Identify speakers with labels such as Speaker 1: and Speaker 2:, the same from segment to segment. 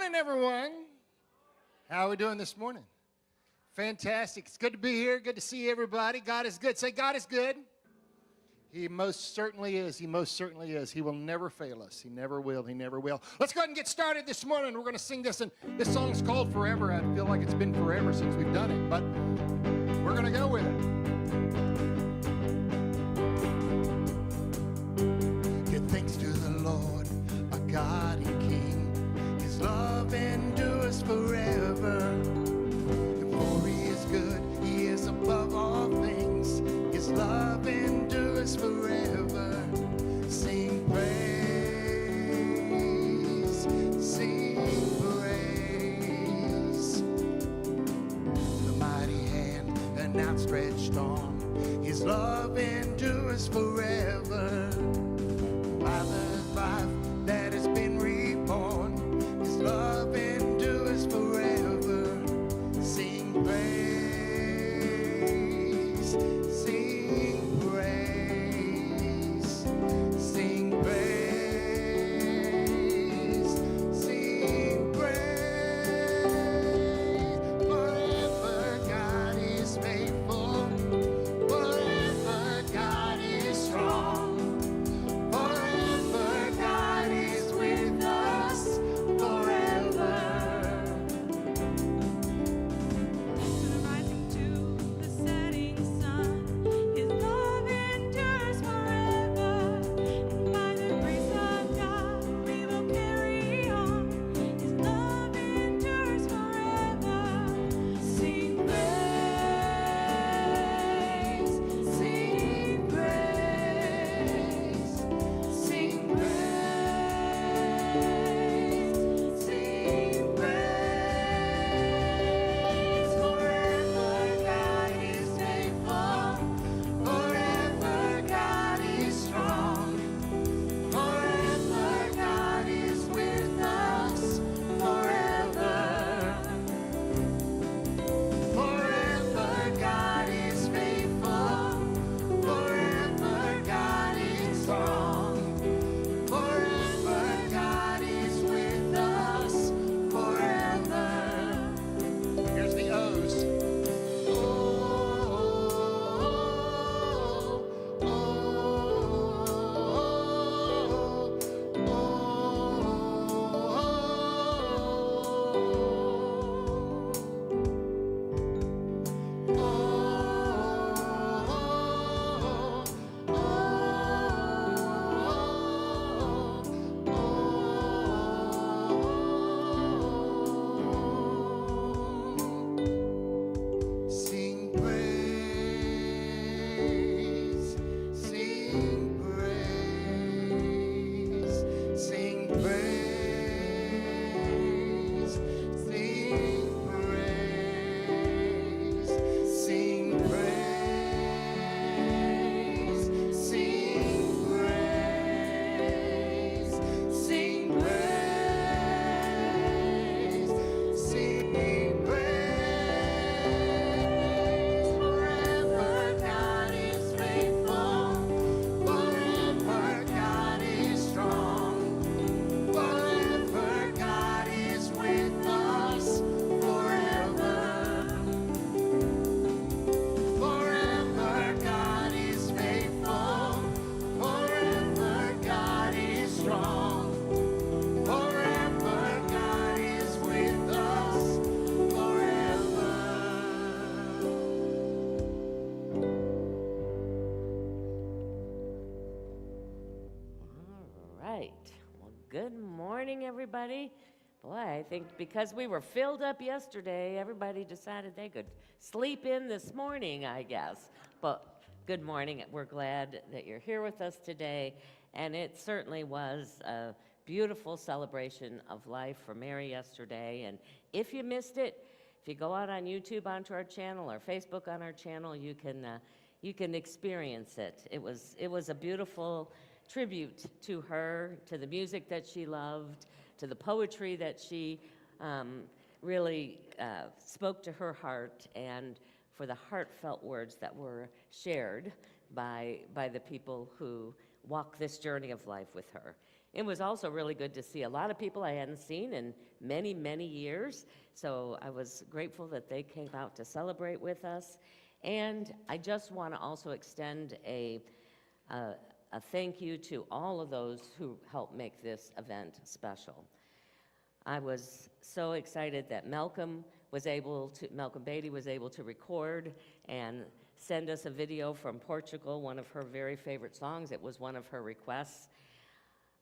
Speaker 1: morning, everyone. How are we doing this morning? Fantastic. It's good to be here. Good to see everybody. God is good. Say, God is good. He most certainly is. He most certainly is. He will never fail us. He never will. He never will. Let's go ahead and get started this morning. We're going to sing this, and this song's called Forever. I feel like it's been forever since we've done it, but we're going to go with it. Give thanks to the Lord, our God and King. His love endures forever. For He is good, He is above all things. His love endures forever. Sing praise, sing praise. The mighty hand, an outstretched arm. His love endures forever. By the life that has been reborn, His love endures forever. Sing praise, sing praise, sing praise, sing praise. Forever God is faithful, forever God is strong. Forever God is with us, forever.
Speaker 2: To the rising to the setting sun, His love endures forever. And by the grace of God, we will carry on. His love endures forever. Sing praise, sing praise, sing praise, sing praise. Forever God is faithful, forever God is strong, forever God is with us, forever. Forever God is faithful, forever God is strong, forever God is with us, forever.
Speaker 1: Here's the O's.
Speaker 2: Oh, oh,
Speaker 1: Sing praise, sing praise, sing praise, sing praise, sing praise, sing praise, sing praise, sing praise. Forever God is faithful, forever God is strong, forever God is with us, forever. Forever God is faithful, forever God is strong, forever God is with us, forever.
Speaker 3: All right. Well, good morning, everybody. Boy, I think because we were filled up yesterday, everybody decided they could sleep in this morning, I guess. But good morning. We're glad that you're here with us today. And it certainly was a beautiful celebration of life for Mary yesterday. And if you missed it, if you go out on YouTube onto our channel or Facebook on our channel, you can experience it. It was a beautiful tribute to her, to the music that she loved, to the poetry that she really spoke to her heart, and for the heartfelt words that were shared by the people who walk this journey of life with her. It was also really good to see a lot of people I hadn't seen in many, many years. So I was grateful that they came out to celebrate with us. And I just want to also extend a thank you to all of those who helped make this event special. I was so excited that Malcolm Beatty was able to record and send us a video from Portugal, one of her very favorite songs. It was one of her requests.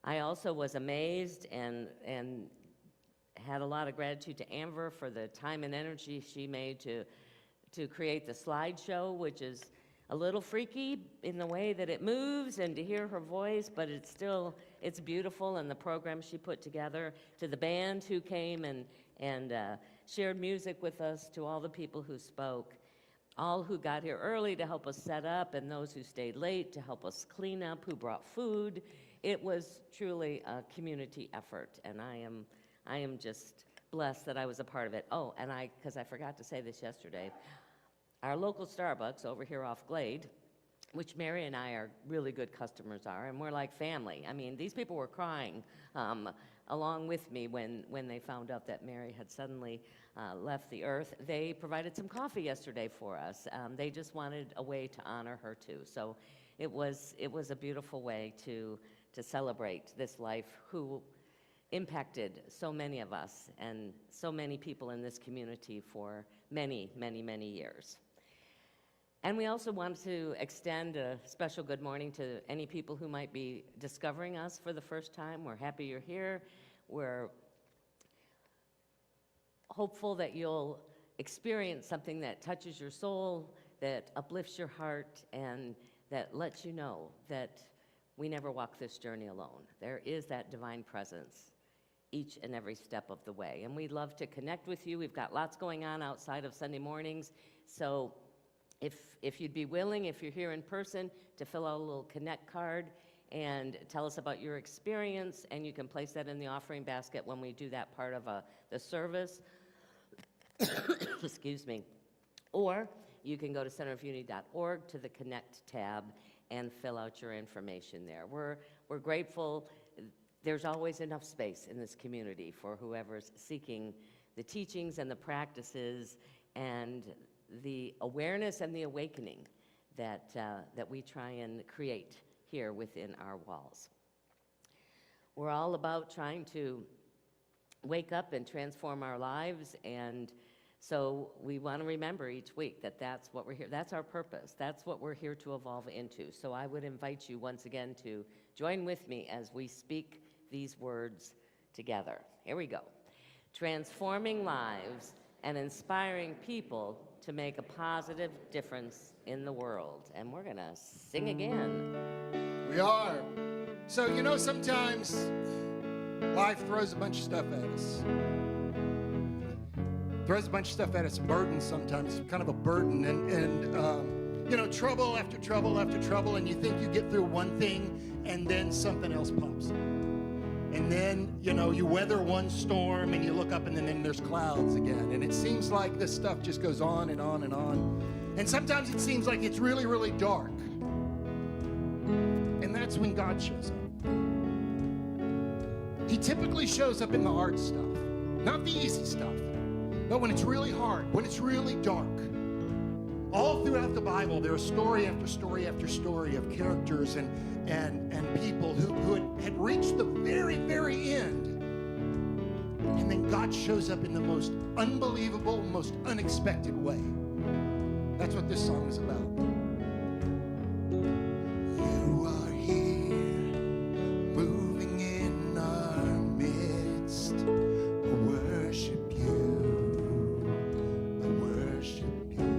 Speaker 3: I also was amazed and had a lot of gratitude to Amber for the time and energy she made to create the slideshow, which is a little freaky in the way that it moves and to hear her voice, but it's beautiful, and the program she put together, to the band who came and shared music with us, to all the people who spoke, all who got here early to help us set up, and those who stayed late to help us clean up, who brought food. It was truly a community effort, and I am just blessed that I was a part of it. Oh, and because I forgot to say this yesterday, our local Starbucks over here off Glade, which Mary and I are really good customers are, and we're like family. I mean, these people were crying along with me when they found out that Mary had suddenly left the earth. They provided some coffee yesterday for us. They just wanted a way to honor her too. So it was a beautiful way to celebrate this life who impacted so many of us and so many people in this community for many, many, many years. And we also want to extend a special good morning to any people who might be discovering us for the first time. We're happy you're here. We're hopeful that you'll experience something that touches your soul, that uplifts your heart, and that lets you know that we never walk this journey alone. There is that divine presence each and every step of the way. And we'd love to connect with you. We've got lots going on outside of Sunday mornings. So if you'd be willing, if you're here in person, to fill out a little Connect card and tell us about your experience, and you can place that in the offering basket when we do that part of the service. Excuse me. Or you can go to centerofunity.org to the Connect tab and fill out your information there. We're grateful. There's always enough space in this community for whoever's seeking the teachings and the practices and the awareness and the awakening that we try and create here within our walls. We're all about trying to wake up and transform our lives, and so we want to remember each week that that's what we're here, that's our purpose, that's what we're here to evolve into. So I would invite you once again to join with me as we speak these words together. Here we go. Transforming lives and inspiring people to make a positive difference in the world. And we're gonna sing again.
Speaker 1: We are. So, sometimes life throws a bunch of stuff at us. Throws a bunch of stuff at us, burdens sometimes, kind of a burden, and trouble after trouble after trouble, and you think you get through one thing, and then something else pops up. And then, you weather one storm and you look up and then there's clouds again. And it seems like this stuff just goes on and on and on. And sometimes it seems like it's really, really dark. And that's when God shows up. He typically shows up in the hard stuff, not the easy stuff, but when it's really hard, when it's really dark. All throughout the Bible, there is story after story after story of characters and people who had reached the very, very end. And then God shows up in the most unbelievable, most unexpected way. That's what this song is about. You are here, moving in our midst. I worship you. I worship you.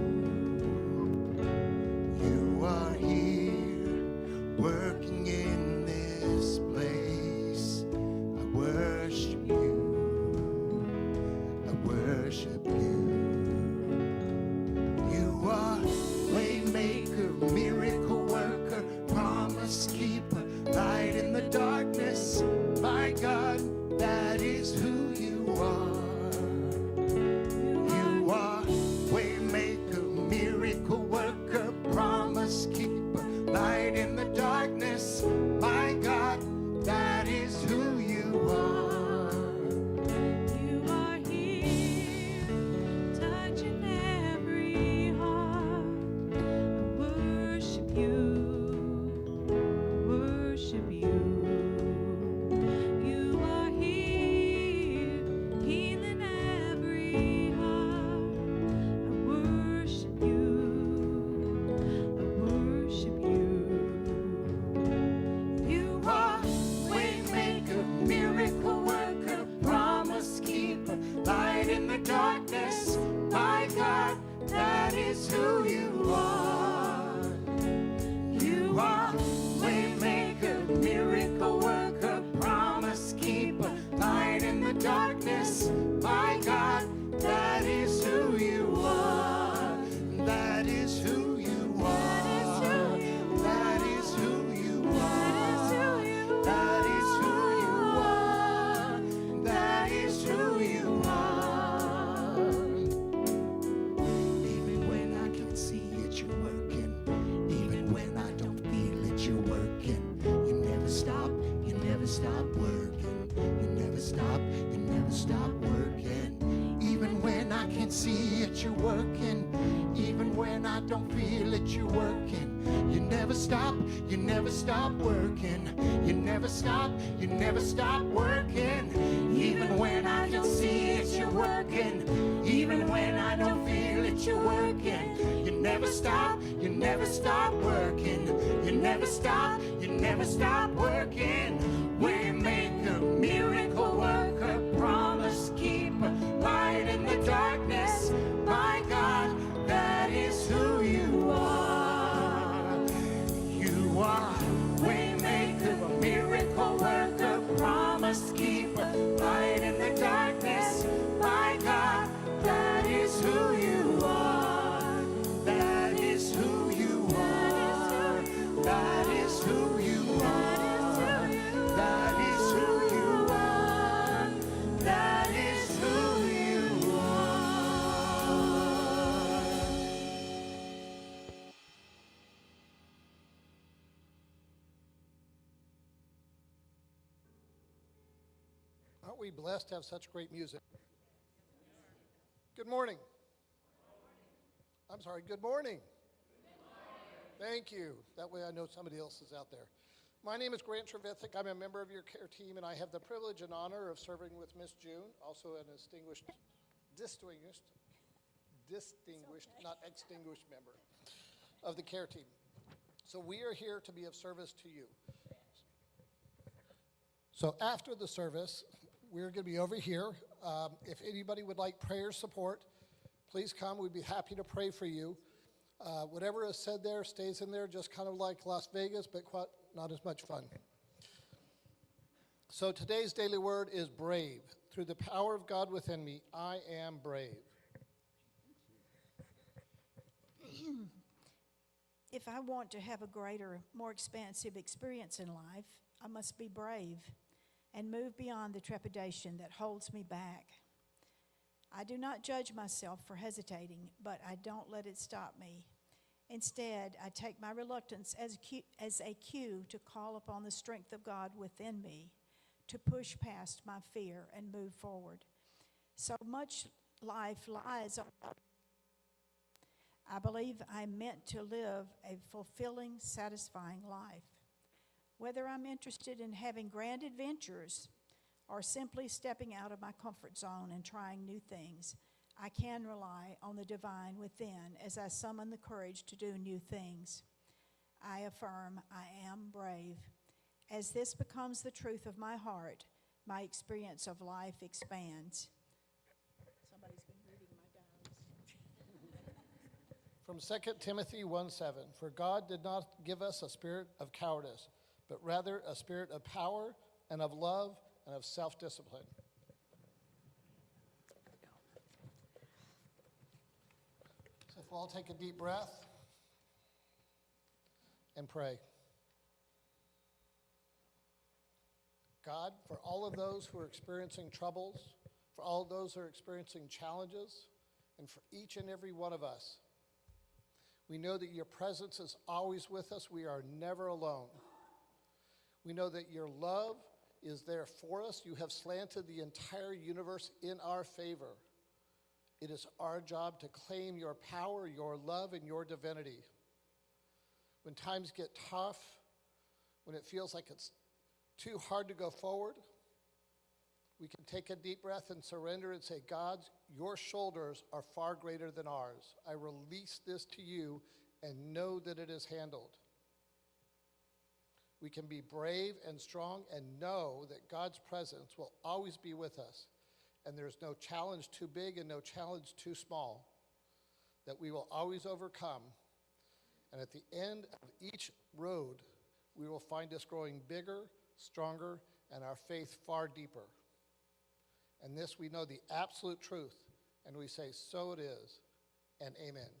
Speaker 1: You are here, working in this place. I worship you. I worship you. You are waymaker. God, that is who you are. You are waymaker, miracle worker, promise keeper, light in the darkness. My God, that is who you are. That is who you are. That is who you are. That is who you are. That is who you are. Even when I can't see it, you're working. Even when I don't feel it, you're working. You never stop. You never stop working. You never stop. You never stop working. Even when I can't see it, you're working. Even when I don't feel it, you're working. You never stop. You never stop working. You never stop. You never stop working. Even when I can't see it, you're working. Even when I don't feel it, you're working. You never stop. You never stop working. You never stop. You never stop working. Waymaker, miracle worker, promise keeper, light in the darkness. My God, that is who you are. You are waymaker, miracle worker, promise keeper, light in the darkness. My God, that is who you are. That is who you are. That is who you are. That is who you are. That is who you are.
Speaker 4: Aren't we blessed to have such great music? Good morning. I'm sorry, good morning. Thank you. That way I know somebody else is out there. My name is Grant Trevithick. I'm a member of your care team, and I have the privilege and honor of serving with Miss June, also an distinguished, not extinguished member of the care team. So we are here to be of service to you. So after the service, we're going to be over here. If anybody would like prayer support, please come. We'd be happy to pray for you. Whatever is said there stays in there, just kind of like Las Vegas, but quite not as much fun. So today's daily word is brave. Through the power of God within me, I am brave.
Speaker 5: If I want to have a greater, more expansive experience in life, I must be brave and move beyond the trepidation that holds me back. I do not judge myself for hesitating, but I don't let it stop me. Instead, I take my reluctance as a cue to call upon the strength of God within me to push past my fear and move forward. So much life lies on. I believe I'm meant to live a fulfilling, satisfying life. Whether I'm interested in having grand adventures or simply stepping out of my comfort zone and trying new things, I can rely on the divine within as I summon the courage to do new things. I affirm I am brave. As this becomes the truth of my heart, my experience of life expands. Somebody's been reading my diaries.
Speaker 4: From 2 Timothy 1:7, for God did not give us a spirit of cowardice, but rather a spirit of power and of love and of self-discipline. So if we'll all take a deep breath and pray. God, for all of those who are experiencing troubles, for all of those who are experiencing challenges, and for each and every one of us, we know that your presence is always with us. We are never alone. We know that your love is there for us. You have slanted the entire universe in our favor. It is our job to claim your power, your love, and your divinity. When times get tough, when it feels like it's too hard to go forward, we can take a deep breath and surrender and say, God, your shoulders are far greater than ours. I release this to you and know that it is handled. We can be brave and strong and know that God's presence will always be with us. And there's no challenge too big and no challenge too small. that we will always overcome, and at the end of each road, we will find us growing bigger, stronger, and our faith far deeper. And this we know the absolute truth, and we say, so it is, and amen.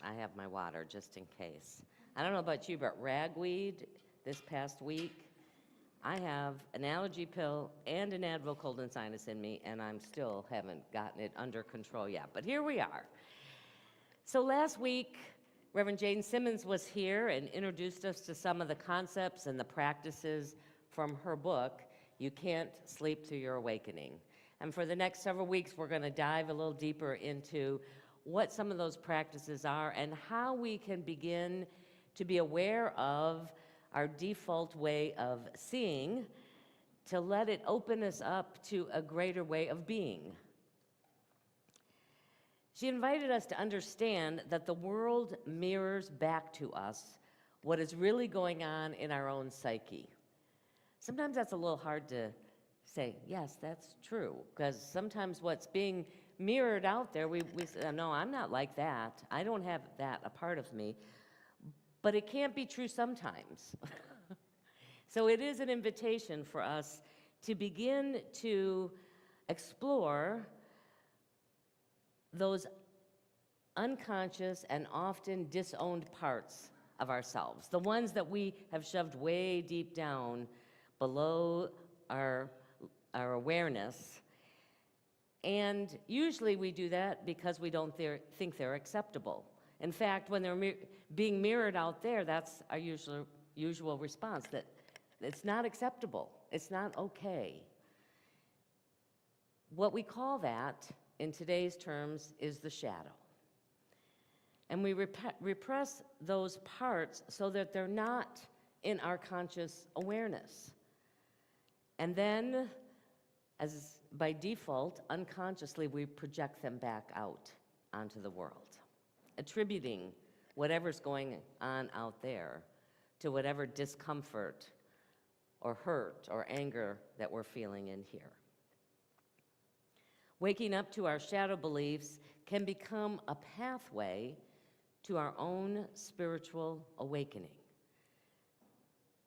Speaker 3: I have my water just in case. I don't know about you, but ragweed this past week, I have an allergy pill and an Advil cold and sinus in me, and I'm still haven't gotten it under control yet. But here we are. So last week, Reverend Jane Simmons was here and introduced us to some of the concepts and the practices from her book, You Can't Sleep Through Your Awakening. And for the next several weeks, we're going to dive a little deeper into what some of those practices are and how we can begin to be aware of our default way of seeing to let it open us up to a greater way of being. She invited us to understand that the world mirrors back to us what is really going on in our own psyche. Sometimes that's a little hard to say, yes, that's true, because sometimes what's being mirrored out there, we say, no, I'm not like that. I don't have that a part of me. But it can't be true sometimes. So it is an invitation for us to begin to explore those unconscious and often disowned parts of ourselves, the ones that we have shoved way deep down below our awareness. And usually we do that because we don't think they're acceptable. In fact, when they're being mirrored out there, that's our usual response, that it's not acceptable, it's not okay. What we call that, in today's terms, is the shadow. And we repress those parts so that they're not in our conscious awareness. And then, as by default, unconsciously, we project them back out onto the world, attributing whatever's going on out there to whatever discomfort or hurt or anger that we're feeling in here. Waking up to our shadow beliefs can become a pathway to our own spiritual awakening,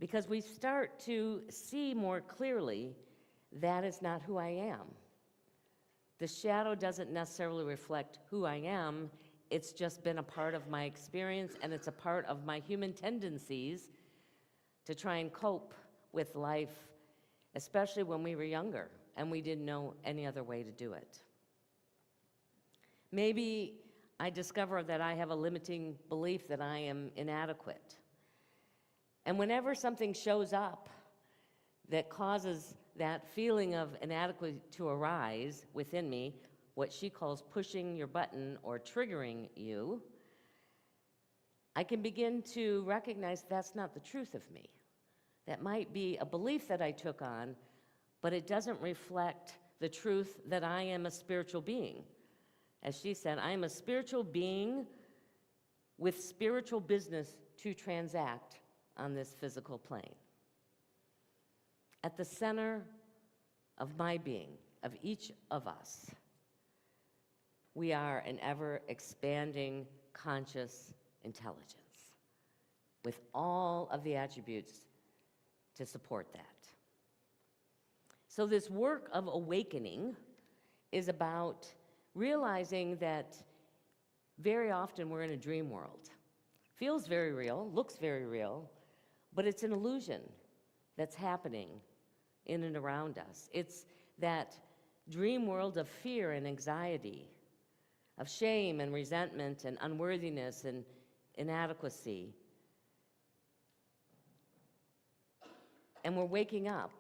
Speaker 3: because we start to see more clearly that is not who I am. The shadow doesn't necessarily reflect who I am. It's just been a part of my experience, and it's a part of my human tendencies to try and cope with life, especially when we were younger and we didn't know any other way to do it. Maybe I discover that I have a limiting belief that I am inadequate. And whenever something shows up that causes that feeling of inadequacy to arise within me, what she calls pushing your button or triggering you, I can begin to recognize that's not the truth of me. That might be a belief that I took on, but it doesn't reflect the truth that I am a spiritual being. As she said, I am a spiritual being with spiritual business to transact on this physical plane. At the center of my being, of each of us, we are an ever-expanding conscious intelligence with all of the attributes to support that. So this work of awakening is about realizing that very often we're in a dream world. Feels very real, looks very real, but it's an illusion that's happening in and around us. It's that dream world of fear and anxiety, of shame and resentment and unworthiness and inadequacy. And we're waking up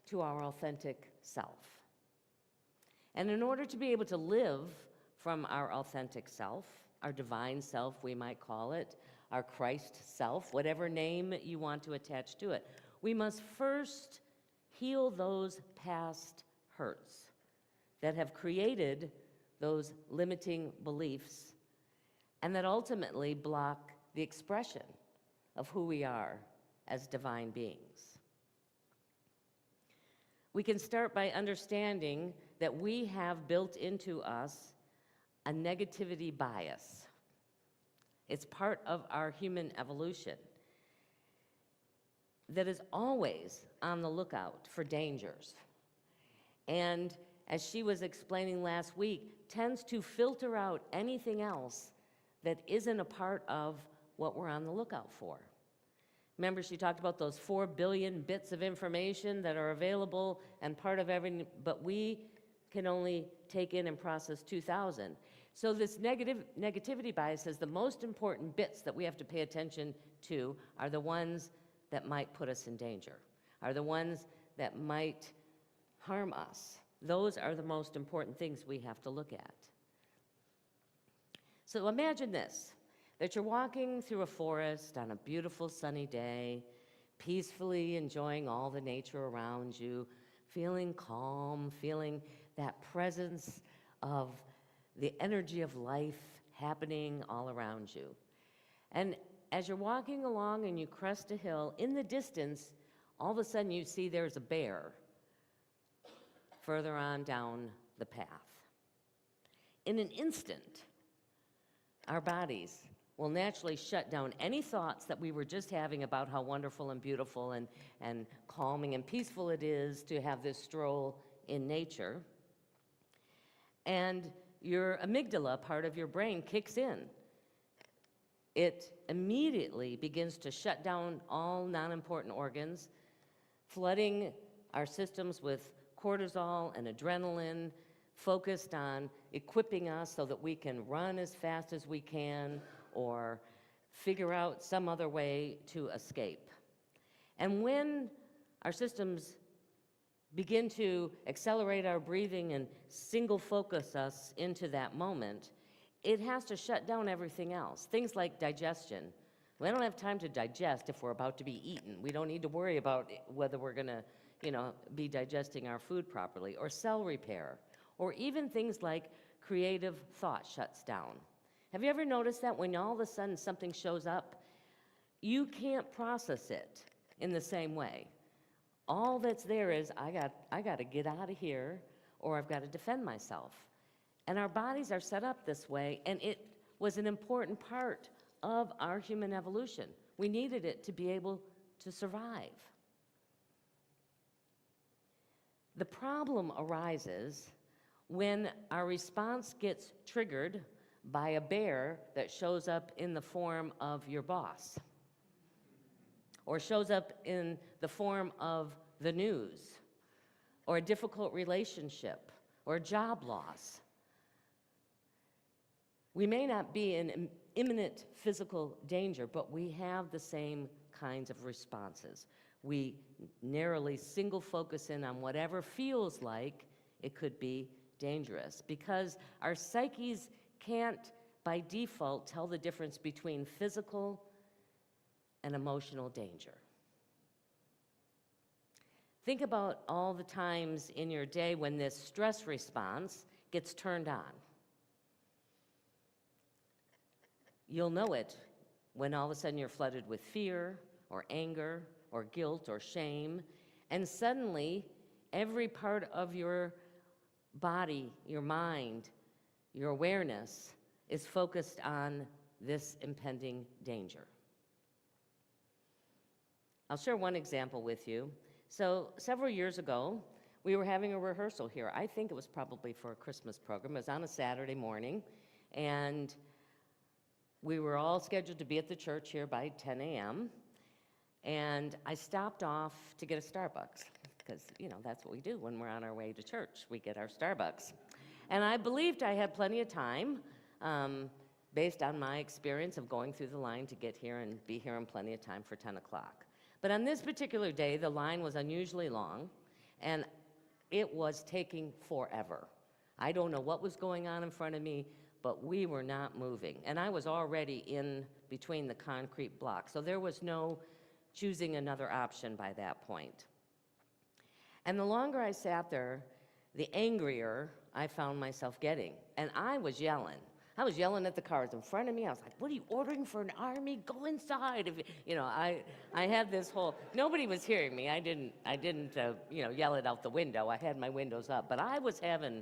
Speaker 3: to our authentic self. And in order to be able to live from our authentic self, our divine self, we might call it, our Christ self, whatever name you want to attach to it, we must first heal those past hurts that have created those limiting beliefs and that ultimately block the expression of who we are as divine beings. We can start by understanding that we have built into us a negativity bias. It's part of our human evolution that is always on the lookout for dangers. And as she was explaining last week, tends to filter out anything else that isn't a part of what we're on the lookout for. Remember, she talked about those 4 billion bits of information that are available and part of every, but we can only take in and process 2,000. So this negativity bias says the most important bits that we have to pay attention to are the ones that might put us in danger, are the ones that might harm us. Those are the most important things we have to look at. So imagine this, that you're walking through a forest on a beautiful sunny day, peacefully enjoying all the nature around you, feeling calm, feeling that presence of the energy of life happening all around you. And as you're walking along and you crest a hill, in the distance, all of a sudden you see there's a bear further on down the path. In an instant, our bodies will naturally shut down any thoughts that we were just having about how wonderful and beautiful and calming and peaceful it is to have this stroll in nature. And your amygdala, part of your brain, kicks in. It immediately begins to shut down all non-important organs, flooding our systems with cortisol and adrenaline, focused on equipping us so that we can run as fast as we can or figure out some other way to escape. And when our systems begin to accelerate our breathing and single focus us into that moment, it has to shut down everything else. Things like digestion. We don't have time to digest if we're about to be eaten. We don't need to worry about whether we're gonna, be digesting our food properly, or cell repair, or even things like creative thought shuts down. Have you ever noticed that when all of a sudden something shows up, you can't process it in the same way? All that's there is, I got to get out of here, or I've got to defend myself. And our bodies are set up this way, and it was an important part of our human evolution. We needed it to be able to survive. The problem arises when our response gets triggered by a bear that shows up in the form of your boss, or shows up in the form of the news, or a difficult relationship, or job loss. We may not be in imminent physical danger, but we have the same kinds of responses. We narrowly single focus in on whatever feels like it could be dangerous, because our psyches can't, by default, tell the difference between physical and emotional danger. Think about all the times in your day when this stress response gets turned on. You'll know it when all of a sudden you're flooded with fear or anger or guilt or shame, and suddenly every part of your body, your mind, your awareness is focused on this impending danger. I'll share one example with you. So several years ago, we were having a rehearsal here. I think it was probably for a Christmas program. It was on a Saturday morning, and we were all scheduled to be at the church here by 10 a.m., and I stopped off to get a Starbucks, because, that's what we do when we're on our way to church. We get our Starbucks. And I believed I had plenty of time, based on my experience of going through the line to get here and be here in plenty of time for 10 o'clock. But on this particular day, the line was unusually long, and it was taking forever. I don't know what was going on in front of me, but we were not moving. And I was already in between the concrete blocks, so there was no choosing another option by that point. And the longer I sat there, the angrier I found myself getting. And I was yelling. I was yelling at the cars in front of me. I was like, what are you ordering for an army? Go inside. I had this whole, nobody was hearing me. I didn't yell it out the window. I had my windows up, but I was having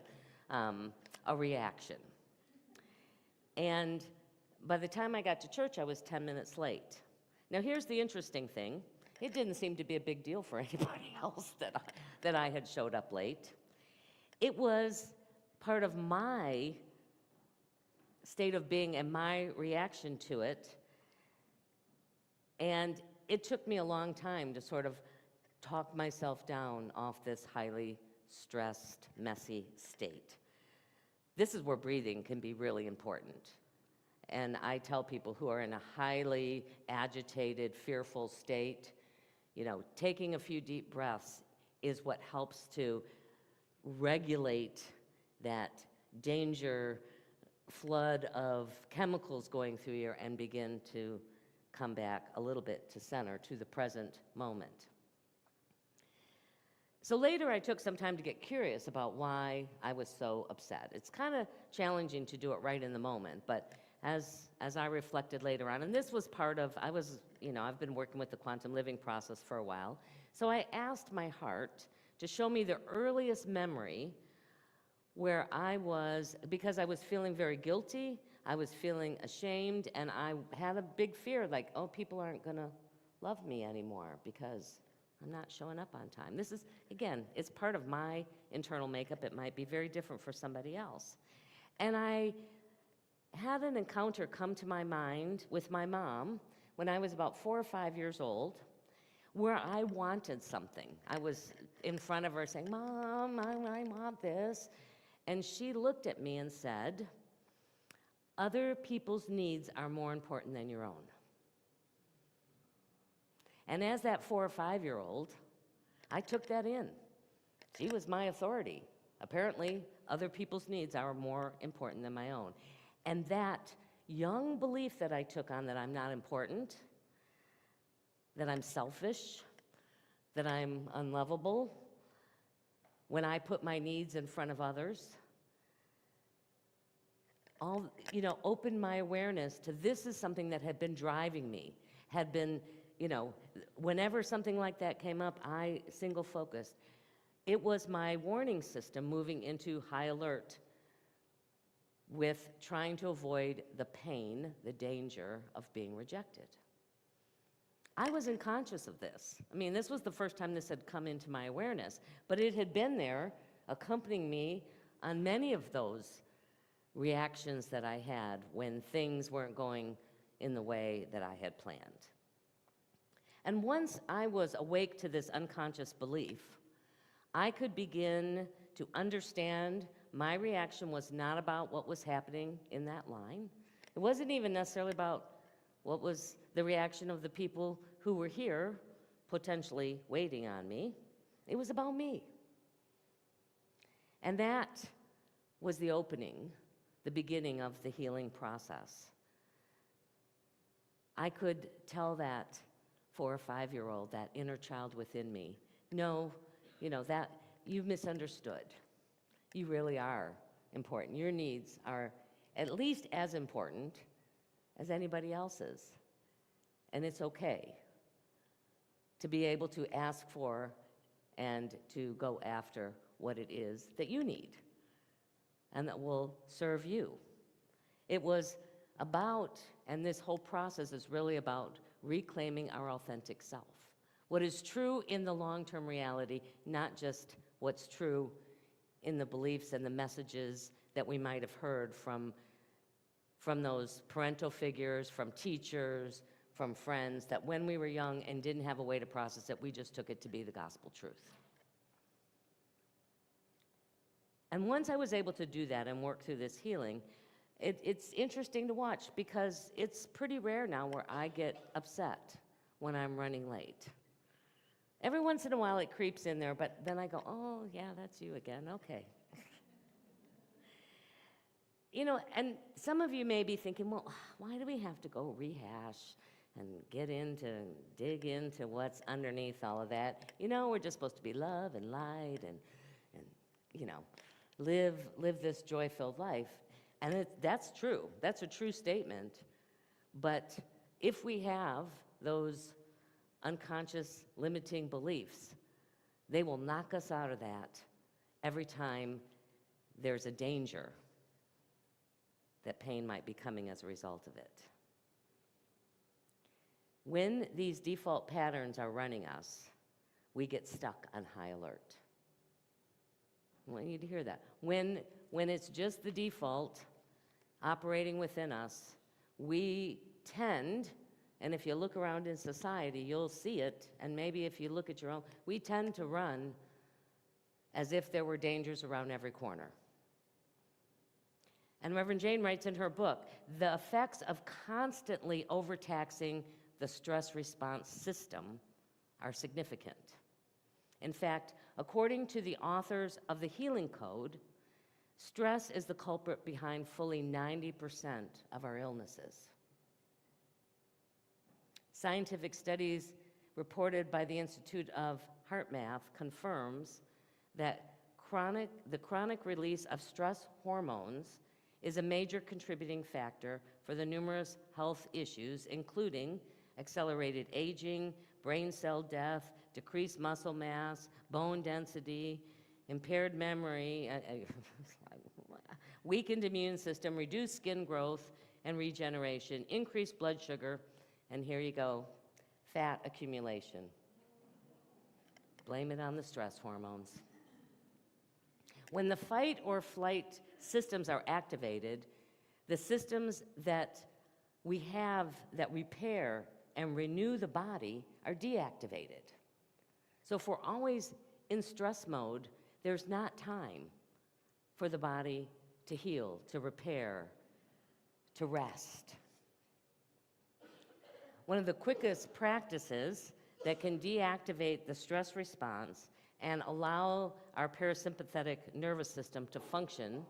Speaker 3: a reaction. And by the time I got to church, I was 10 minutes late. Now, here's the interesting thing. It didn't seem to be a big deal for anybody else that I had showed up late. It was part of my state of being and my reaction to it. And it took me a long time to sort of talk myself down off this highly stressed, messy state. This is where breathing can be really important. And I tell people who are in a highly agitated, fearful state, taking a few deep breaths is what helps to regulate that danger flood of chemicals going through you and begin to come back a little bit to center, to the present moment. So later I took some time to get curious about why I was so upset. It's kind of challenging to do it right in the moment, but as I reflected later on, and this was part of, I've been working with the quantum living process for a while, so I asked my heart to show me the earliest memory where because I was feeling very guilty, I was feeling ashamed, and I had a big fear, like, oh, people aren't gonna love me anymore because I'm not showing up on time. This is, again, it's part of my internal makeup. It might be very different for somebody else. And I had an encounter come to my mind with my mom when I was about 4 or 5 years old, where I wanted something. I was in front of her saying, Mom, I want this. And she looked at me and said, other people's needs are more important than your own. And as that 4 or 5-year-old, I took that in. She was my authority. Apparently, other people's needs are more important than my own. And that young belief that I took on, that I'm not important, that I'm selfish, that I'm unlovable, when I put my needs in front of others, opened my awareness to this is something that had been driving me, had been, whenever something like that came up, I single focused. It was my warning system moving into high alert with trying to avoid the pain, the danger of being rejected. I wasn't conscious of this. This was the first time this had come into my awareness, but it had been there accompanying me on many of those reactions that I had when things weren't going in the way that I had planned. And once I was awake to this unconscious belief, I could begin to understand my reaction was not about what was happening in that line. It wasn't even necessarily about what was the reaction of the people who were here, potentially waiting on me. It was about me. And that was the opening, the beginning of the healing process. I could tell that 4 or 5-year-old, that inner child within me, no, that you've misunderstood. You really are important. Your needs are at least as important as anybody else's. And it's okay to be able to ask for and to go after what it is that you need and that will serve you. It was about, and this whole process is really about reclaiming our authentic self. What is true in the long-term reality, not just what's true in the beliefs and the messages that we might have heard from those parental figures, from teachers, from friends, that when we were young and didn't have a way to process it, we just took it to be the gospel truth. And once I was able to do that and work through this healing, it's interesting to watch because it's pretty rare now where I get upset when I'm running late. Every once in a while it creeps in there, but then I go, oh, yeah, that's you again, okay. And some of you may be thinking, well, why do we have to go rehash and dig into what's underneath all of that? We're just supposed to be love and light and live this joy-filled life. And that's true. That's a true statement. But if we have those unconscious limiting beliefs, they will knock us out of that every time there's a danger that pain might be coming as a result of it. When these default patterns are running us, we get stuck on high alert. I want you to hear that. When it's just the default operating within us, we tend, and if you look around in society, you'll see it, and maybe if you look at your own, we tend to run as if there were dangers around every corner. And Reverend Jane writes in her book, the effects of constantly overtaxing the stress response system are significant. In fact, according to the authors of the Healing Code, stress is the culprit behind fully 90% of our illnesses. Scientific studies reported by the Institute of Heart Math confirms that the chronic release of stress hormones is a major contributing factor for the numerous health issues, including accelerated aging, brain cell death, decreased muscle mass, bone density, impaired memory, weakened immune system, reduced skin growth and regeneration, increased blood sugar, and here you go, fat accumulation. Blame it on the stress hormones. When the fight or flight systems are activated, the systems that we have that repair and renew the body are deactivated. So if we're always in stress mode, there's not time for the body to heal, to repair, to rest. One of the quickest practices that can deactivate the stress response and allow our parasympathetic nervous system to function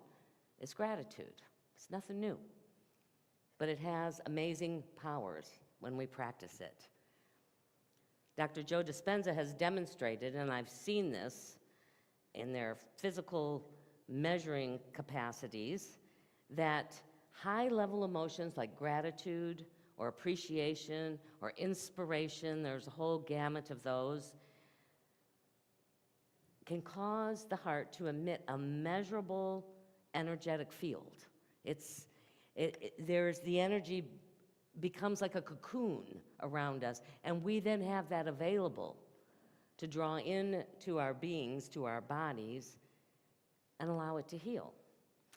Speaker 3: is gratitude. It's nothing new, but it has amazing powers when we practice it. Dr. Joe Dispenza has demonstrated, and I've seen this in their physical measuring capacities, that high-level emotions like gratitude or appreciation or inspiration, there's a whole gamut of those, can cause the heart to emit a measurable energetic field. There's the energy becomes like a cocoon around us, and we then have that available to draw in to our beings, to our bodies, and allow it to heal.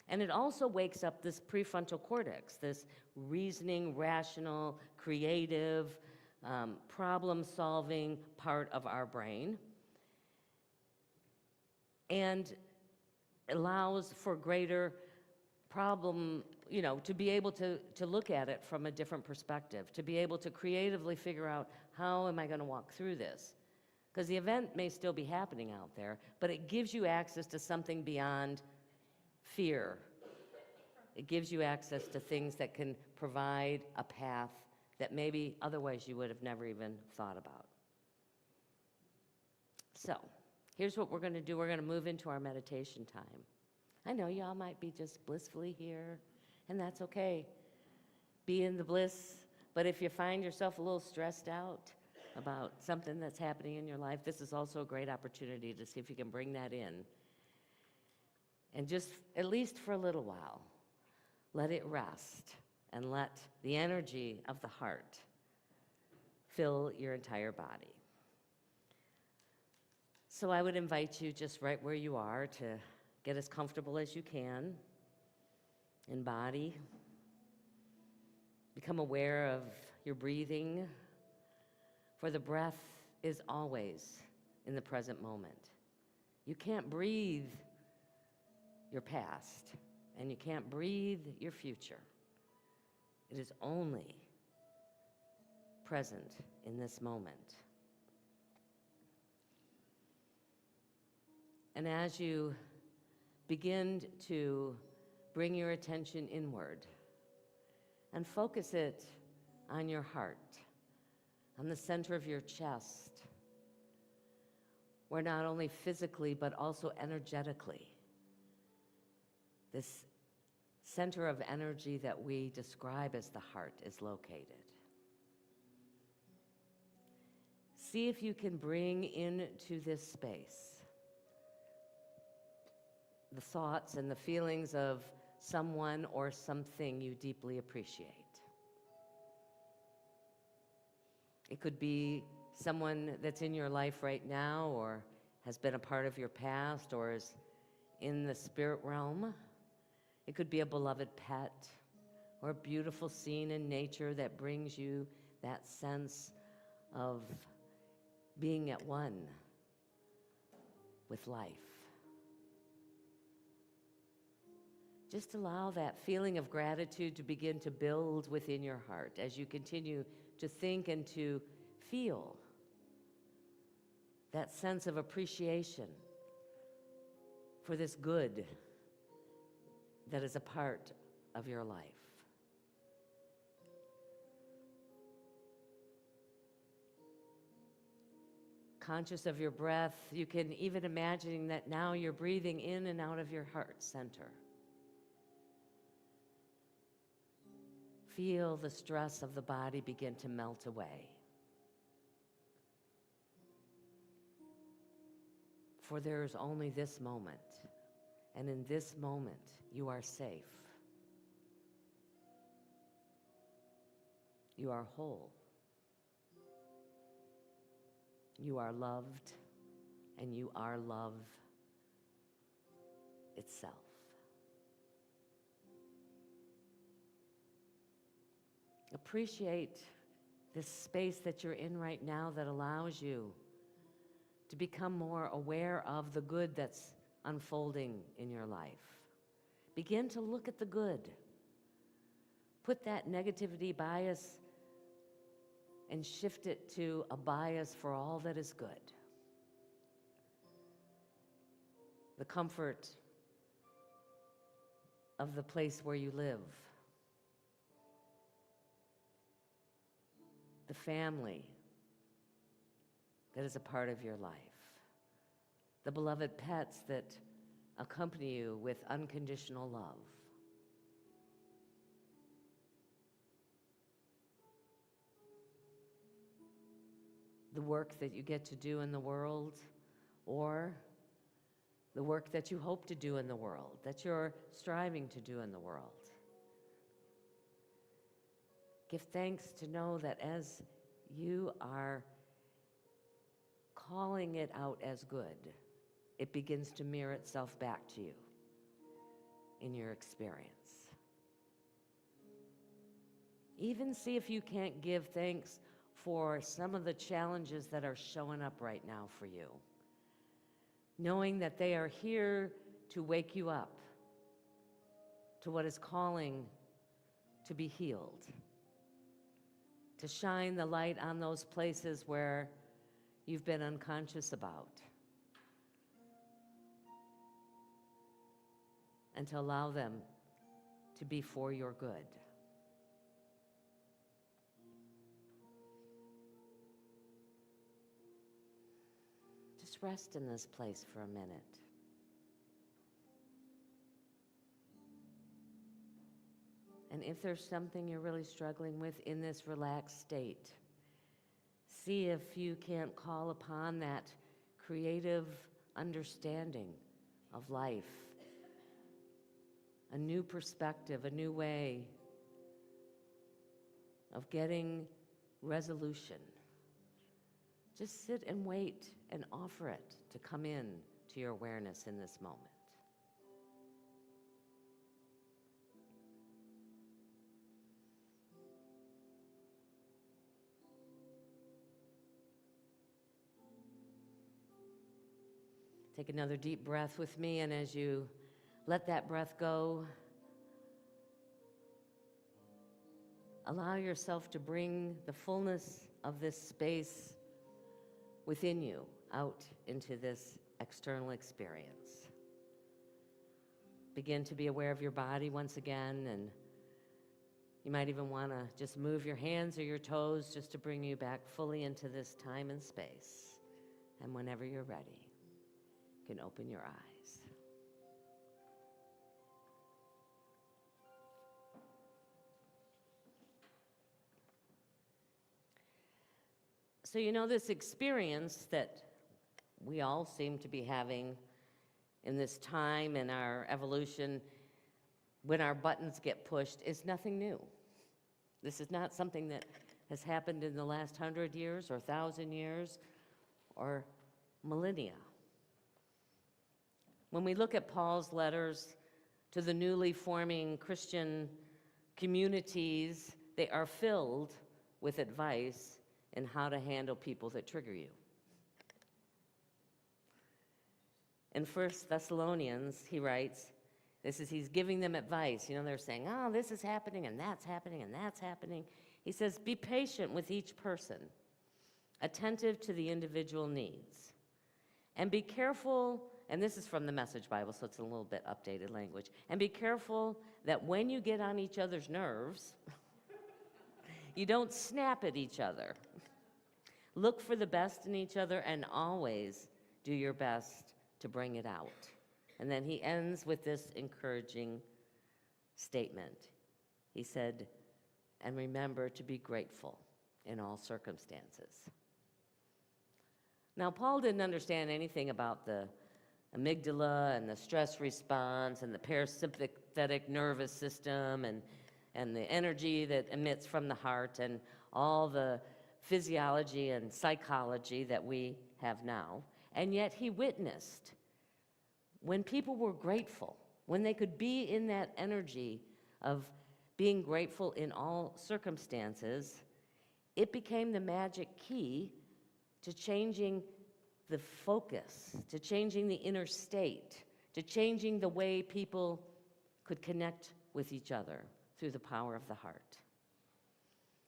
Speaker 3: And it also wakes up this prefrontal cortex, this reasoning, rational, creative, problem-solving part of our brain, and allows for greater problem, to be able to look at it from a different perspective, to be able to creatively figure out, how am I going to walk through this? Because the event may still be happening out there, but it gives you access to something beyond fear. It gives you access to things that can provide a path that maybe otherwise you would have never even thought about. So, Here's what we're going to do. We're going to move into our meditation time. I know y'all might be just blissfully here, and that's okay. Be in the bliss, but if you find yourself a little stressed out about something that's happening in your life, this is also a great opportunity to see if you can bring that in. And just, at least for a little while, let it rest and let the energy of the heart fill your entire body. So I would invite you just right where you are to get as comfortable as you can in body. Become aware of your breathing, for the breath is always in the present moment. You can't breathe your past, and you can't breathe your future. It is only present in this moment. And as you begin to bring your attention inward and focus it on your heart, on the center of your chest, where not only physically but also energetically, this center of energy that we describe as the heart is located. See if you can bring into this space the thoughts and the feelings of someone or something you deeply appreciate. It could be someone that's in your life right now or has been a part of your past or is in the spirit realm. It could be a beloved pet or a beautiful scene in nature that brings you that sense of being at one with life. Just allow that feeling of gratitude to begin to build within your heart as you continue to think and to feel that sense of appreciation for this good that is a part of your life. Conscious of your breath, you can even imagine that now you're breathing in and out of your heart center. Feel the stress of the body begin to melt away. For there is only this moment, and in this moment you are safe. You are whole. You are loved, and you are love itself. Appreciate this space that you're in right now that allows you to become more aware of the good that's unfolding in your life. Begin to look at the good. Put that negativity bias and shift it to a bias for all that is good. The comfort of the place where you live. The family that is a part of your life. The beloved pets that accompany you with unconditional love. The work that you get to do in the world, or the work that you hope to do in the world, that you're striving to do in the world. Give thanks to know that as you are calling it out as good, it begins to mirror itself back to you in your experience. Even see if you can't give thanks for some of the challenges that are showing up right now for you, knowing that they are here to wake you up to what is calling to be healed, to shine the light on those places where you've been unconscious about, and to allow them to be for your good. Just just rest in this place for a minute. And if there's something you're really struggling with in this relaxed state, see if you can't call upon that creative understanding of life, a new perspective, a new way of getting resolution. Just sit and wait and offer it to come in to your awareness in this moment. Take another deep breath with me, and as you let that breath go, allow yourself to bring the fullness of this space within you out into this external experience. Begin to be aware of your body once again, and you might even want to just move your hands or your toes just to bring you back fully into this time and space. And whenever you're ready, you can open your eyes. So you know, this experience that we all seem to be having in this time in our evolution when our buttons get pushed is nothing new. This is not something that has happened in the last 100 years or 1,000 years or millennia. When we look at Paul's letters to the newly forming Christian communities, they are filled with advice in how to handle people that trigger you. In 1 Thessalonians, he writes, he's giving them advice. You know, they're saying, oh, this is happening, and that's happening, and that's happening. He says, be patient with each person, attentive to the individual needs. And be careful, and this is from the Message Bible, so it's a little bit updated language. And be careful that when you get on each other's nerves, you don't snap at each other. Look for the best in each other and always do your best to bring it out. And then he ends with this encouraging statement. He said, and remember to be grateful in all circumstances. Now, Paul didn't understand anything about the amygdala and the stress response and the parasympathetic nervous system and the energy that emits from the heart and all the physiology and psychology that we have now. And yet he witnessed when people were grateful, when they could be in that energy of being grateful in all circumstances, it became the magic key to changing the focus, to changing the inner state, to changing the way people could connect with each other through the power of the heart.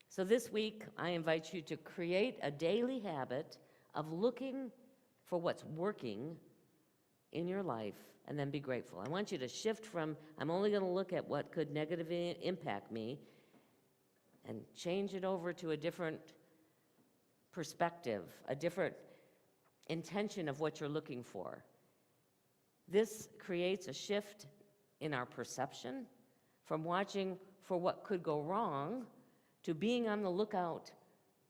Speaker 3: So this week, I invite you to create a daily habit of looking for what's working in your life and then be grateful. I want you to shift from, I'm only going to look at what could negatively impact me, and change it over to a different perspective, a different intention of what you're looking for. This creates a shift in our perception from watching for what could go wrong to being on the lookout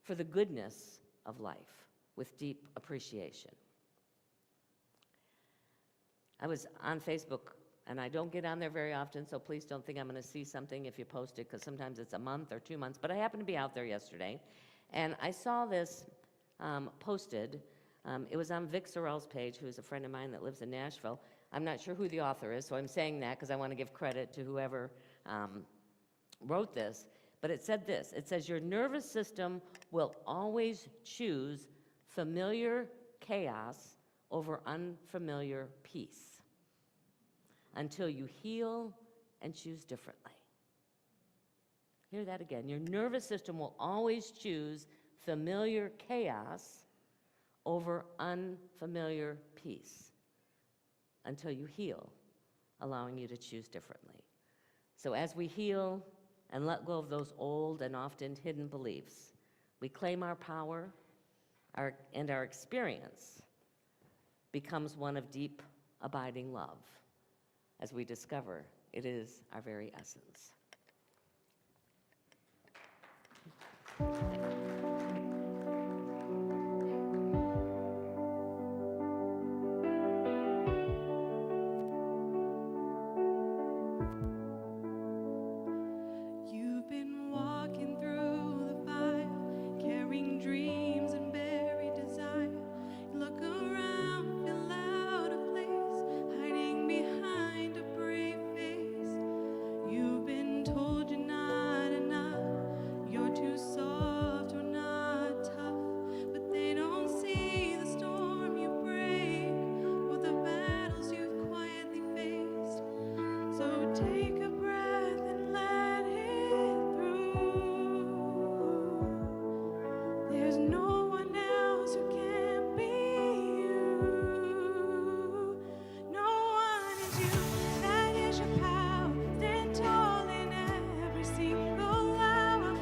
Speaker 3: for the goodness of life with deep appreciation. I was on Facebook, and I don't get on there very often, so please don't think I'm going to see something if you post it, because sometimes it's a month or 2 months. But I happened to be out there yesterday, and I saw this posted. It was on Vic Sorrell's page, who's a friend of mine that lives in Nashville. I'm not sure who the author is, so I'm saying that because I want to give credit to whoever wrote this. But it said this. It says, your nervous system will always choose familiar chaos over unfamiliar peace until you heal and choose differently. Hear that again. Your nervous system will always choose familiar chaos over unfamiliar peace until you heal, allowing you to choose differently. So as we heal and let go of those old and often hidden beliefs, we claim our power and our experience becomes one of deep, abiding love, as we discover it is our very essence.
Speaker 2: You've been walking through the fire, carrying dreams and buried desire. You look around, feel out of place, hiding behind a brave face. You've been told you're not enough, you're too soft or not tough, but they don't see the storm you brave or the battles you've quietly faced. So take a breath and let it through. There's no one else who can be you. No one is you. That is your power. Stand tall in every single hour.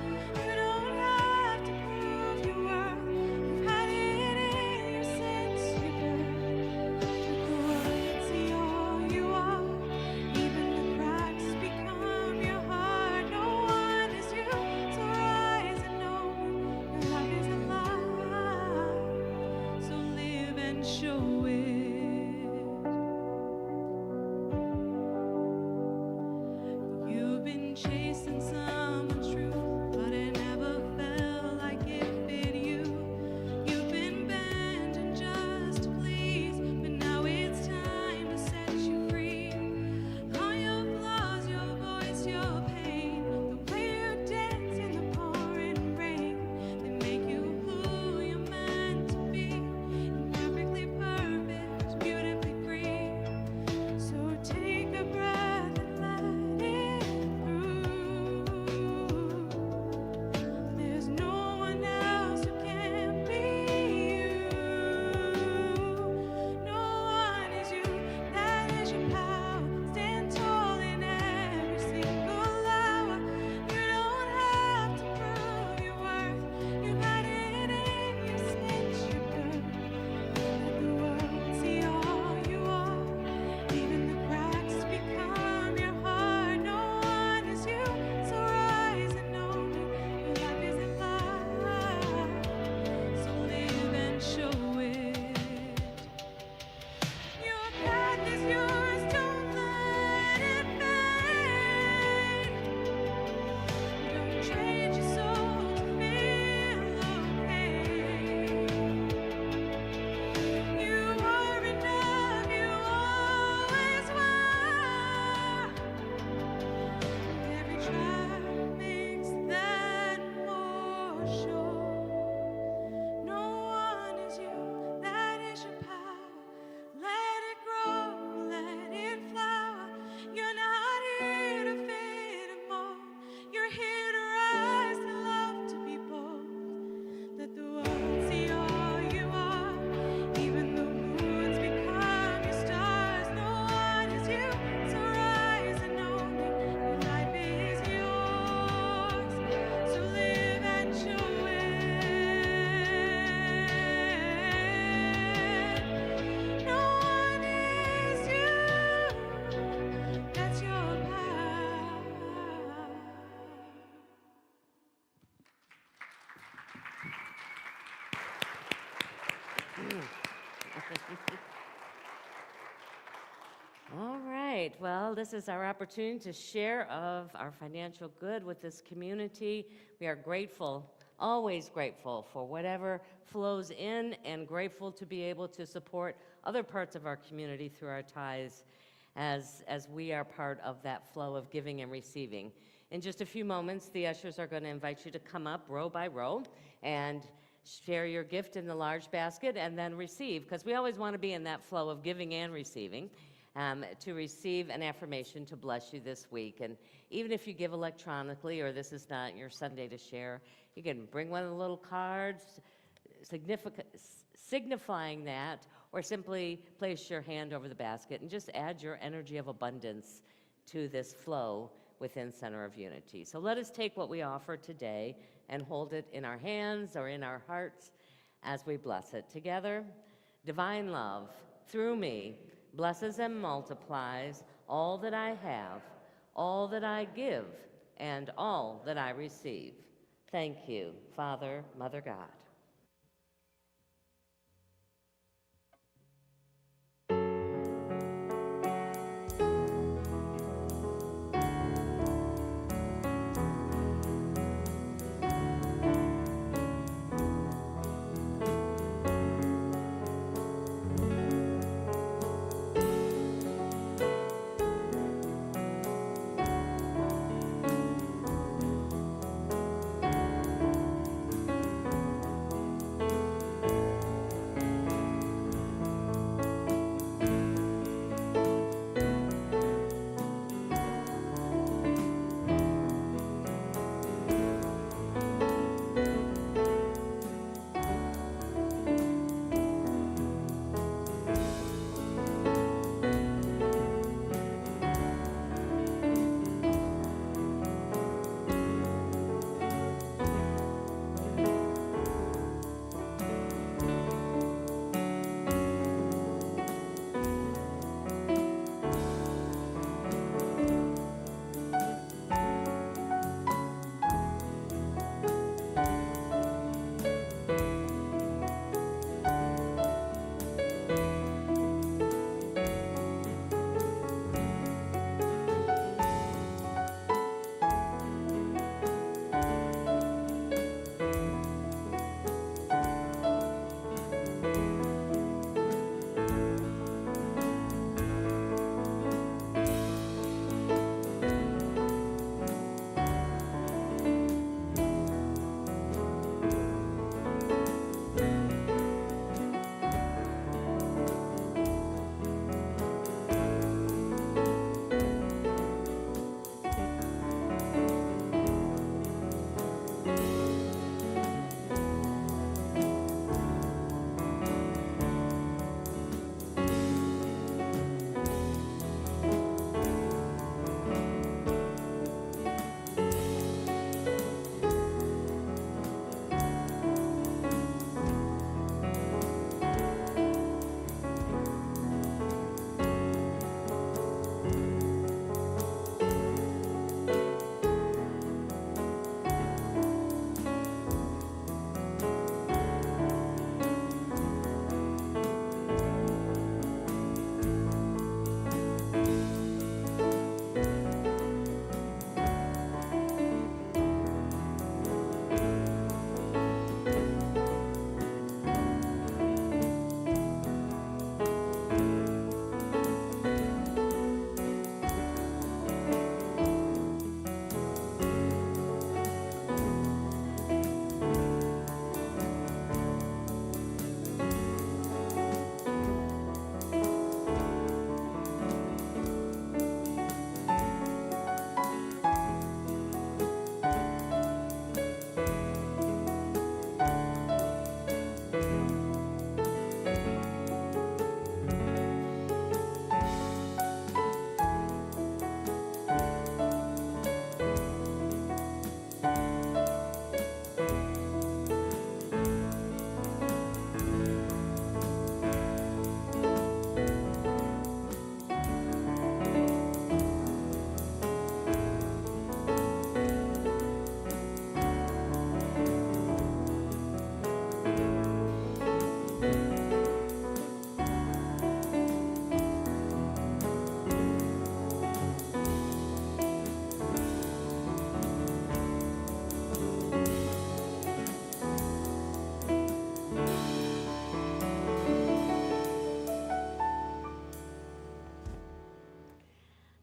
Speaker 2: You don't have to prove your worth. You've had it in you since your birth. Let the world see all you are. Even the cracks become your heart. No one is you. So rise and know your love is alive. So live and show it. You've been chasing someone's truth, but it never felt like it fit you. You've been bending just to please, but now it's time to set you free. All your flaws, your voice, your pain, the way you dance in the pouring rain, they make you who you're meant to be, imperfectly perfect, beautifully free. So take a breath and let it through. There's no one else who can be you. No one is you. That is your power. Stand tall in every single hour. You don't have to prove your worth. You've had it in you since your birth. Let the world see all you are. Even the cracks become your heart. No one is you. So rise and know that your life is alive. So live and show it. Your path is yours. Don't let it fade. Don't trade your soul to feel okay. You are enough, you always were. Every try makes that more sure. No one is you, that is your power. Let it grow, let it flower. You're not here to fit a mold. You're here to rise, to love, to be bold. Let the world see all you are. Even the moons become your stars. No one is you. So rise and know that your life is yours. So live and show it. No one is you. That's your power.
Speaker 3: All right, well, this is our opportunity to share of our financial good with this community. We are grateful, always grateful for whatever flows in, and grateful to be able to support other parts of our community through our tithes as we are part of that flow of giving and receiving. In just a few moments, the ushers are going to invite you to come up row by row and share your gift in the large basket and then receive, because we always want to be in that flow of giving and receiving. To receive an affirmation to bless you this week. And even if you give electronically, or this is not your Sunday to share, you can bring one of the little cards signifying that, or simply place your hand over the basket and just add your energy of abundance to this flow within Center of Unity. So let us take what we offer today and hold it in our hands or in our hearts as we bless it together. Divine love, through me, blesses and multiplies all that I have, all that I give, and all that I receive. Thank you, Father, Mother God.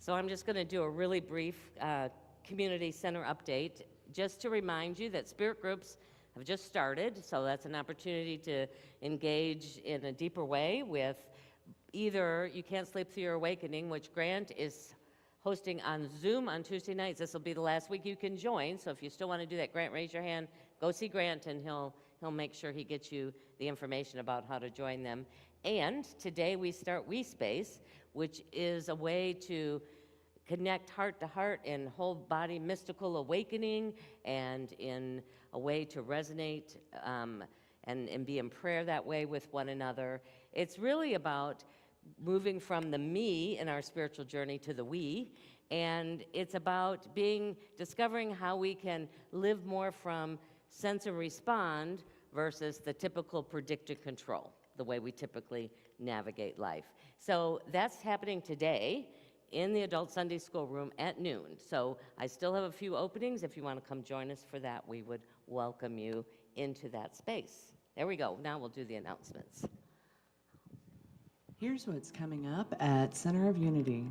Speaker 3: So I'm just going to do a really brief community center update just to remind you that spirit groups have just started, so that's an opportunity to engage in a deeper way with either You Can't Sleep Through Your Awakening, which Grant is hosting on Zoom on Tuesday nights. This will be the last week you can join, so if you still want to do that, Grant, raise your hand, go see Grant, and he'll make sure he gets you the information about how to join them. And today we start WeSpace, which is a way to connect heart to heart in whole body mystical awakening and in a way to resonate and be in prayer that way with one another. it's really about moving from the me in our spiritual journey to the we. And it's about discovering how we can live more from sense and respond versus the typical predict and control, the way we typically navigate life. So that's happening today in the Adult Sunday School room at noon. So I still have a few openings. If you want to come join us for that, we would welcome you into that space. There we go. Now we'll do the announcements.
Speaker 6: Here's what's coming up at Center of Unity.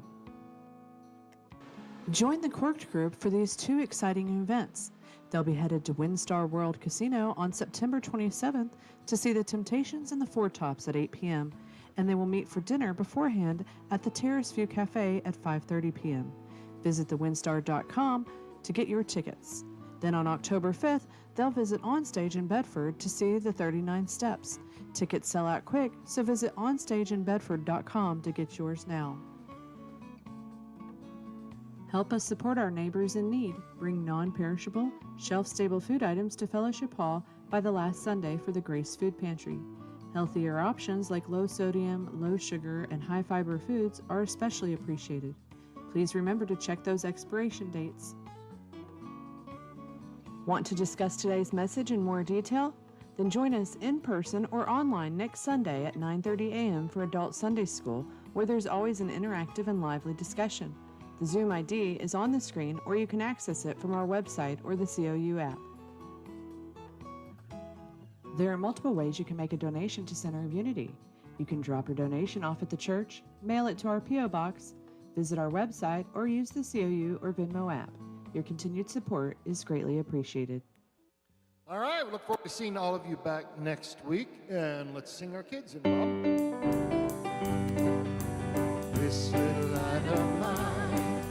Speaker 6: Join the Corked group for these 2 exciting events. They'll be headed to WinStar World Casino on September 27th to see the Temptations and the Four Tops at 8 p.m., and they will meet for dinner beforehand at the Terrace View Cafe at 5:30 p.m. Visit thewinstar.com to get your tickets. Then on October 5th, they'll visit Onstage in Bedford to see the 39 Steps. Tickets sell out quick, so visit onstageinbedford.com to get yours now. Help us support our neighbors in need. Bring non-perishable, shelf-stable food items to Fellowship Hall by the last Sunday for the Grace Food Pantry. Healthier options like low-sodium, low-sugar, and high-fiber foods are especially appreciated. Please remember to check those expiration dates. Want to discuss today's message in more detail? Then join us in person or online next Sunday at 9:30 a.m. for Adult Sunday School, where there's always an interactive and lively discussion. The Zoom ID is on the screen, or you can access it from our website or the COU app. There are multiple ways you can make a donation to Center of Unity. You can drop your donation off at the church, mail it to our P.O. Box, visit our website, or use the COU or Venmo app. Your continued support is greatly appreciated.
Speaker 1: All right, we look forward to seeing all of you back next week, and let's sing our kids involved. This little light of mine,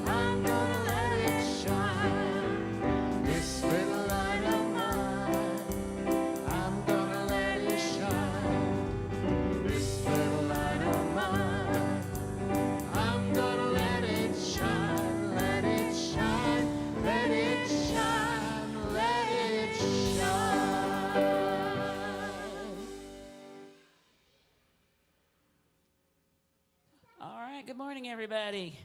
Speaker 1: I'm gonna let it shine. This little light of mine, I'm gonna let it shine. This little light of mine, I'm gonna let it shine. Let it shine, let it shine, let it shine.
Speaker 7: All right, good morning, everybody.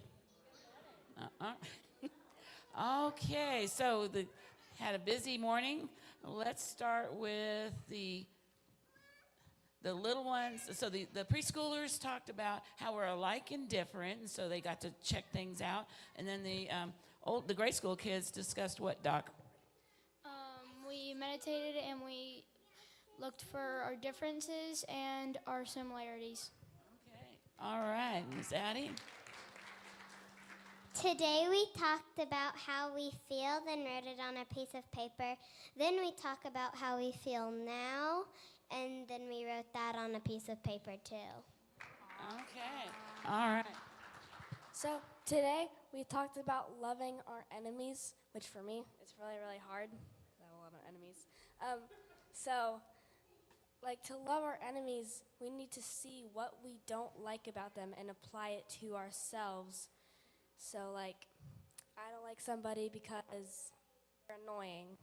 Speaker 7: Okay, so had a busy morning. Let's start with the little ones. So the preschoolers talked about how we're alike and different, and so they got to check things out. And then the grade school kids discussed what, Doc?
Speaker 8: We meditated and we looked for our differences and our similarities.
Speaker 7: Okay, all right, Miss Addie.
Speaker 9: Today we talked about how we feel, then wrote it on a piece of paper. Then we talk about how we feel now, and then we wrote that on a piece of paper too.
Speaker 7: Okay, all right.
Speaker 10: So today we talked about loving our enemies, which for me it's really, really hard. I have a lot of enemies. To love our enemies, we need to see what we don't like about them and apply it to ourselves. So I don't like somebody because they're annoying.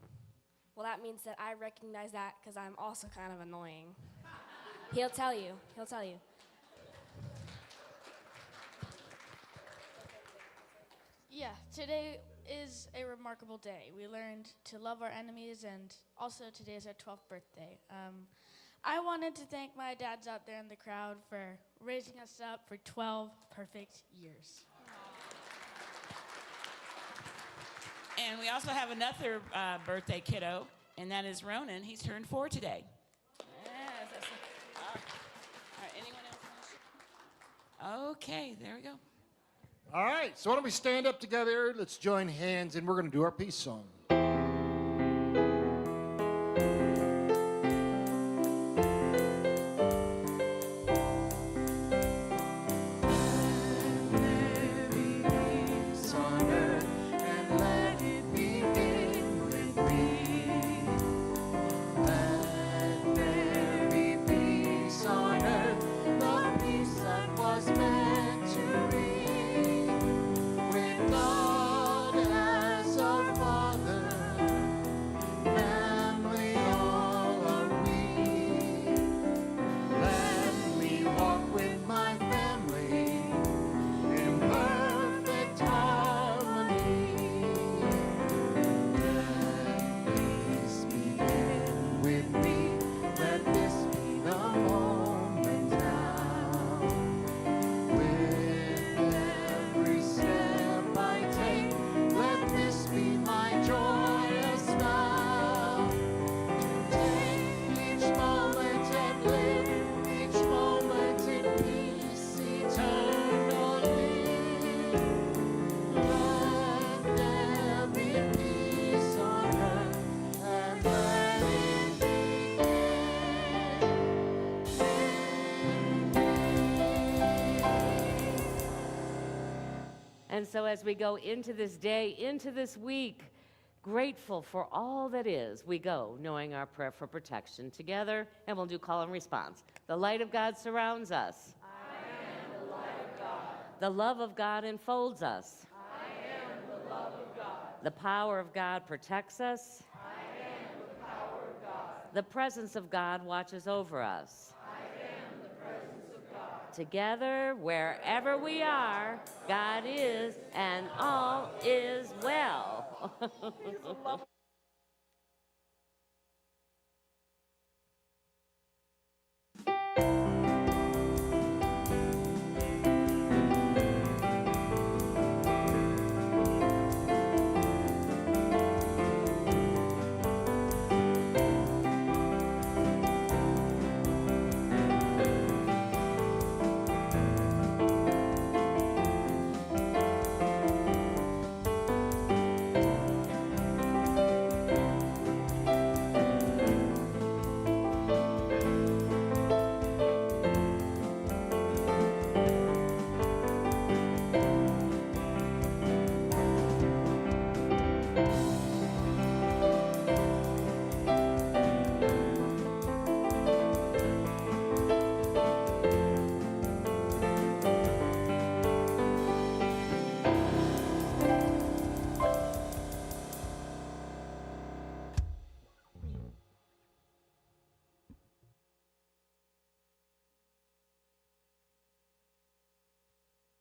Speaker 10: Well, that means that I recognize that because I'm also kind of annoying. He'll tell you.
Speaker 8: Yeah, today is a remarkable day. We learned to love our enemies, and also today is our 12th birthday. I wanted to thank my dads out there in the crowd for raising us up for 12 perfect years.
Speaker 7: And we also have another birthday kiddo, and that is Ronan. He's turned 4 today. Yes. All right, anyone else? Okay, there we go.
Speaker 1: All right, so why don't we stand up together? Let's join hands, and we're going to do our peace song. Father.
Speaker 3: And so as we go into this day, into this week, grateful for all that is, we go knowing our prayer for protection together, and we'll do call and response. The light of God surrounds us. I am the light of God. The love of God enfolds us. I am the love of God. The power of God protects us. I am the power of God. The presence of God watches over us. I am the presence of God. Together, wherever we are, God is, and all is well.